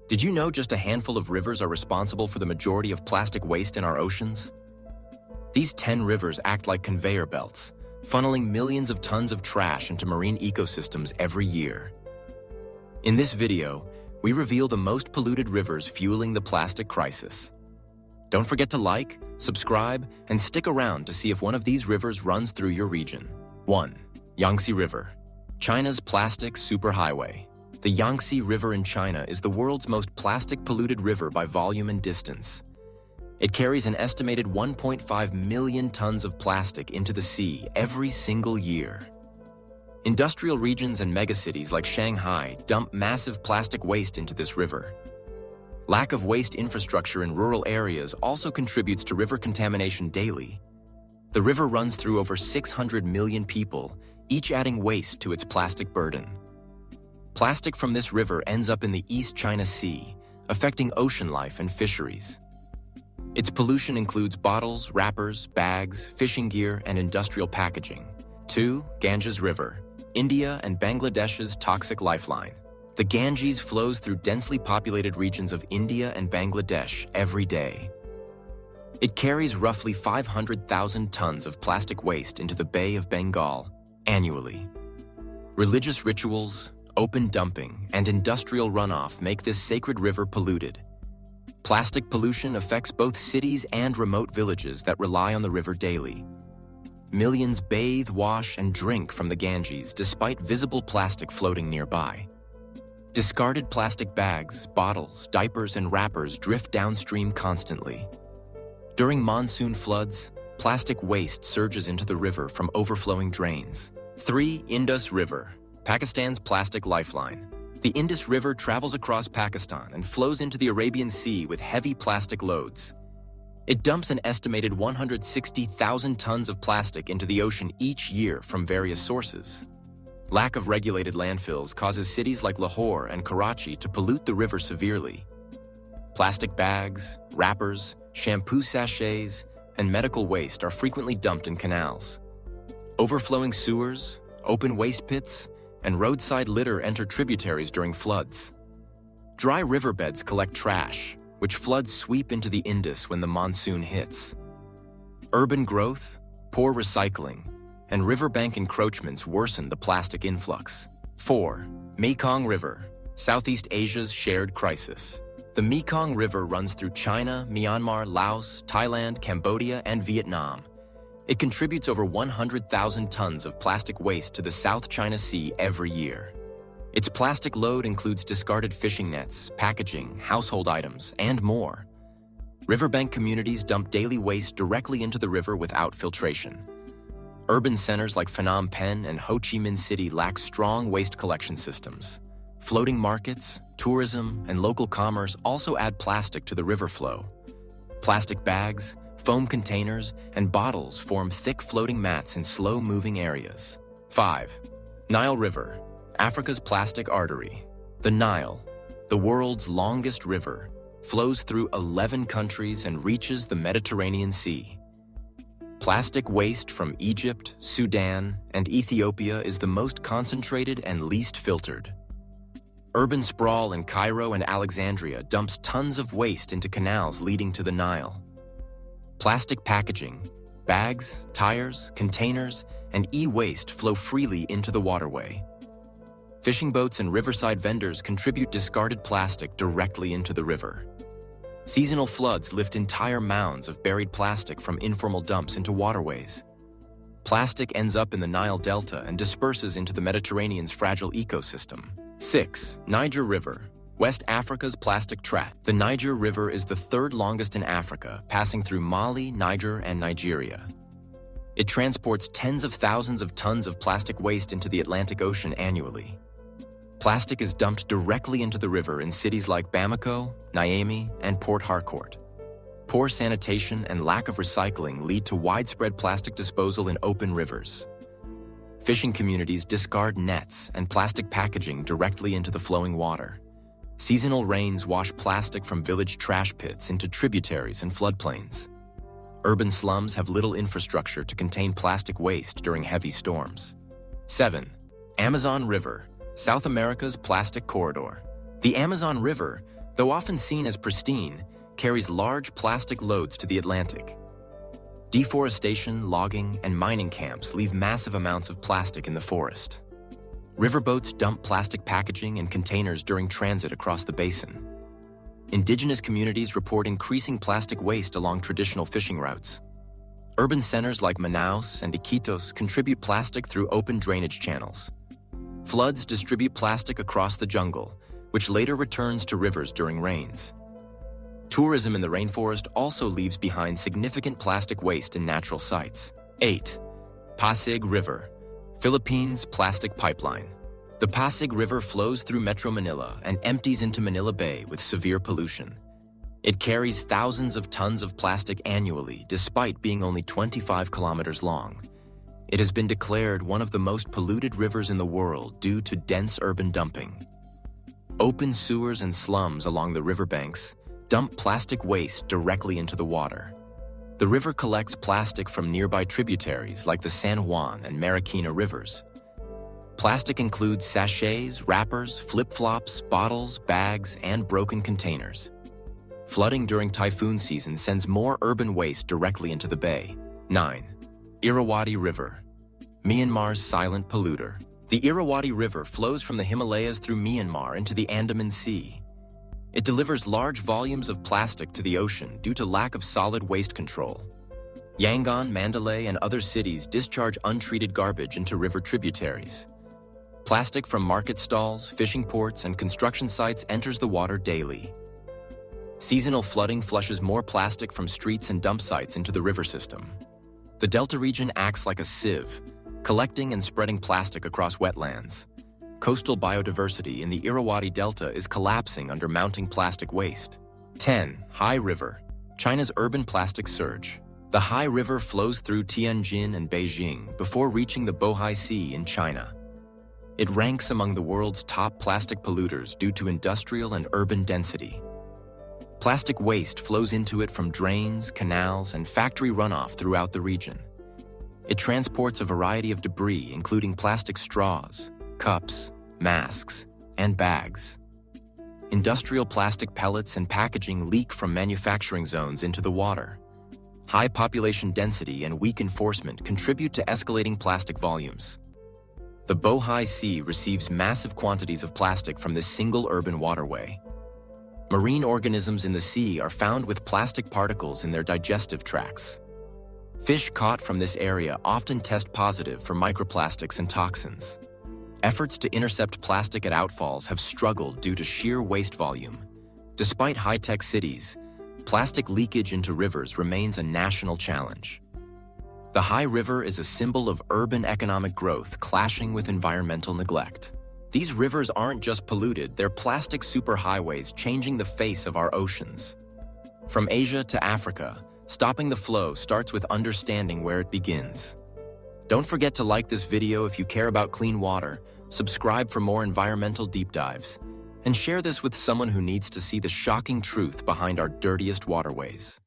Did you know just a handful of rivers are responsible for the majority of plastic waste in our oceans? These 10 rivers act like conveyor belts, funneling millions of tons of trash into marine ecosystems every year. In this video, we reveal the most polluted rivers fueling the plastic crisis. Don't forget to like, subscribe, and stick around to see if one of these rivers runs through your region. 1. Yangtze River, China's plastic superhighway. The Yangtze River in China is the world's most plastic-polluted river by volume and distance. It carries an estimated 1.5 million tons of plastic into the sea every single year. Industrial regions and megacities like Shanghai dump massive plastic waste into this river. Lack of waste infrastructure in rural areas also contributes to river contamination daily. The river runs through over 600 million people, each adding waste to its plastic burden. Plastic from this river ends up in the East China Sea, affecting ocean life and fisheries. Its pollution includes bottles, wrappers, bags, fishing gear, and industrial packaging. 2. Ganges River, India and Bangladesh's toxic lifeline. The Ganges flows through densely populated regions of India and Bangladesh every day. It carries roughly 500,000 tons of plastic waste into the Bay of Bengal annually. Religious rituals, open dumping, and industrial runoff make this sacred river polluted. Plastic pollution affects both cities and remote villages that rely on the river daily. Millions bathe, wash, and drink from the Ganges despite visible plastic floating nearby. Discarded plastic bags, bottles, diapers, and wrappers drift downstream constantly. During monsoon floods, plastic waste surges into the river from overflowing drains. 3. Indus River, Pakistan's plastic lifeline. The Indus River travels across Pakistan and flows into the Arabian Sea with heavy plastic loads. It dumps an estimated 160,000 tons of plastic into the ocean each year from various sources. Lack of regulated landfills causes cities like Lahore and Karachi to pollute the river severely. Plastic bags, wrappers, shampoo sachets, and medical waste are frequently dumped in canals. Overflowing sewers, open waste pits, and roadside litter enter tributaries during floods. Dry riverbeds collect trash, which floods sweep into the Indus when the monsoon hits. Urban growth, poor recycling, and riverbank encroachments worsen the plastic influx. 4. Mekong River, Southeast Asia's shared crisis. The Mekong River runs through China, Myanmar, Laos, Thailand, Cambodia, and Vietnam. It contributes over 100,000 tons of plastic waste to the South China Sea every year. Its plastic load includes discarded fishing nets, packaging, household items, and more. Riverbank communities dump daily waste directly into the river without filtration. Urban centers like Phnom Penh and Ho Chi Minh City lack strong waste collection systems. Floating markets, tourism, and local commerce also add plastic to the river flow. Plastic bags, foam containers, and bottles form thick floating mats in slow-moving areas. 5. Nile River, Africa's plastic artery. The Nile, the world's longest river, flows through 11 countries and reaches the Mediterranean Sea. Plastic waste from Egypt, Sudan, and Ethiopia is the most concentrated and least filtered. Urban sprawl in Cairo and Alexandria dumps tons of waste into canals leading to the Nile. Plastic packaging, bags, tires, containers, and e-waste flow freely into the waterway. Fishing boats and riverside vendors contribute discarded plastic directly into the river. Seasonal floods lift entire mounds of buried plastic from informal dumps into waterways. Plastic ends up in the Nile Delta and disperses into the Mediterranean's fragile ecosystem. 6. Niger River, West Africa's plastic trap. The Niger River is the third longest in Africa, passing through Mali, Niger, and Nigeria. It transports tens of thousands of tons of plastic waste into the Atlantic Ocean annually. Plastic is dumped directly into the river in cities like Bamako, Niamey, and Port Harcourt. Poor sanitation and lack of recycling lead to widespread plastic disposal in open rivers. Fishing communities discard nets and plastic packaging directly into the flowing water. Seasonal rains wash plastic from village trash pits into tributaries and floodplains. Urban slums have little infrastructure to contain plastic waste during heavy storms. 7. Amazon River, South America's plastic corridor. The Amazon River, though often seen as pristine, carries large plastic loads to the Atlantic. Deforestation, logging, and mining camps leave massive amounts of plastic in the forest. Riverboats dump plastic packaging and containers during transit across the basin. Indigenous communities report increasing plastic waste along traditional fishing routes. Urban centers like Manaus and Iquitos contribute plastic through open drainage channels. Floods distribute plastic across the jungle, which later returns to rivers during rains. Tourism in the rainforest also leaves behind significant plastic waste in natural sites. 8. Pasig River, Philippines plastic pipeline. The Pasig River flows through Metro Manila and empties into Manila Bay with severe pollution. It carries thousands of tons of plastic annually, despite being only 25 kilometers long. It has been declared one of the most polluted rivers in the world due to dense urban dumping. Open sewers and slums along the riverbanks dump plastic waste directly into the water. The river collects plastic from nearby tributaries like the San Juan and Marikina rivers. Plastic includes sachets, wrappers, flip-flops, bottles, bags, and broken containers. Flooding during typhoon season sends more urban waste directly into the bay. 9. Irrawaddy River, Myanmar's silent polluter. The Irrawaddy River flows from the Himalayas through Myanmar into the Andaman Sea. It delivers large volumes of plastic to the ocean due to lack of solid waste control. Yangon, Mandalay, and other cities discharge untreated garbage into river tributaries. Plastic from market stalls, fishing ports, and construction sites enters the water daily. Seasonal flooding flushes more plastic from streets and dump sites into the river system. The Delta region acts like a sieve, collecting and spreading plastic across wetlands. Coastal biodiversity in the Irrawaddy Delta is collapsing under mounting plastic waste. 10. Hai River, China's urban plastic surge. The Hai River flows through Tianjin and Beijing before reaching the Bohai Sea in China. It ranks among the world's top plastic polluters due to industrial and urban density. Plastic waste flows into it from drains, canals, and factory runoff throughout the region. It transports a variety of debris, including plastic straws, cups, masks, and bags. Industrial plastic pellets and packaging leak from manufacturing zones into the water. High population density and weak enforcement contribute to escalating plastic volumes. The Bohai Sea receives massive quantities of plastic from this single urban waterway. Marine organisms in the sea are found with plastic particles in their digestive tracts. Fish caught from this area often test positive for microplastics and toxins. Efforts to intercept plastic at outfalls have struggled due to sheer waste volume. Despite high-tech cities, plastic leakage into rivers remains a national challenge. The Hai River is a symbol of urban economic growth clashing with environmental neglect. These rivers aren't just polluted, they're plastic superhighways changing the face of our oceans. From Asia to Africa, stopping the flow starts with understanding where it begins. Don't forget to like this video if you care about clean water, subscribe for more environmental deep dives, and share this with someone who needs to see the shocking truth behind our dirtiest waterways.